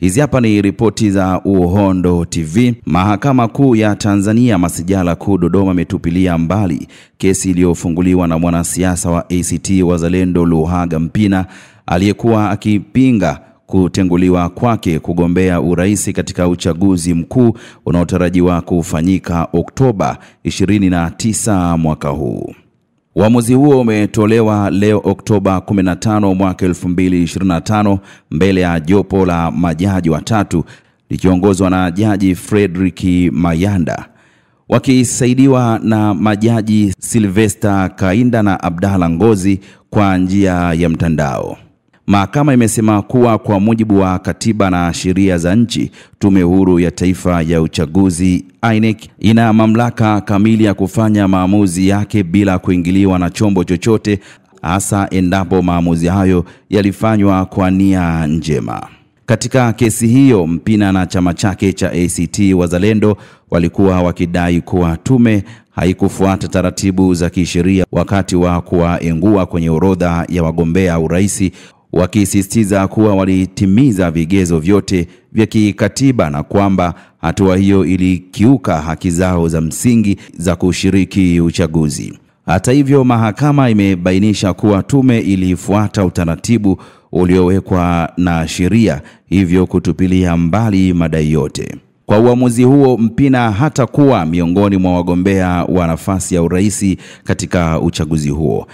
Hizi hapa ni ripoti za Uhondo TV. Mahakama Kuu ya Tanzania Masijala Kuu Dodoma imetupilia mbali kesi iliyofunguliwa na mwanasiasa wa ACT Wazalendo Luhaga Mpina aliyekuwa akipinga kutenguliwa kwake kugombea urais katika uchaguzi mkuu unaotarajiwa kufanyika Oktoba 29 mwaka huu. Uamuzi huo umetolewa leo Oktoba 15 mwaka 2025 mbele ya jopo la majaji watatu likiongozwa na Jaji Frederick Mayanda, wakisaidiwa na majaji Sylvester Kainda na Abdalla Ngozi kwa njia ya mtandao. Mahakama imesema kuwa kwa mujibu wa katiba na sheria za nchi, Tume Huru ya Taifa ya Uchaguzi INEC ina mamlaka kamili ya kufanya maamuzi yake bila kuingiliwa na chombo chochote, hasa endapo maamuzi hayo yalifanywa kwa nia njema. Katika kesi hiyo, Mpina na chama chake cha ACT Wazalendo walikuwa wakidai kuwa tume haikufuata taratibu za kisheria wakati wa kuwaengua kwenye orodha ya wagombea urais, wakisisitiza kuwa walitimiza vigezo vyote vya kikatiba na kwamba hatua hiyo ilikiuka haki zao za msingi za kushiriki uchaguzi. Hata hivyo, mahakama imebainisha kuwa tume ilifuata utaratibu uliowekwa na sheria, hivyo kutupilia mbali madai yote. Kwa uamuzi huo, Mpina hatakuwa miongoni mwa wagombea wa nafasi ya urais katika uchaguzi huo.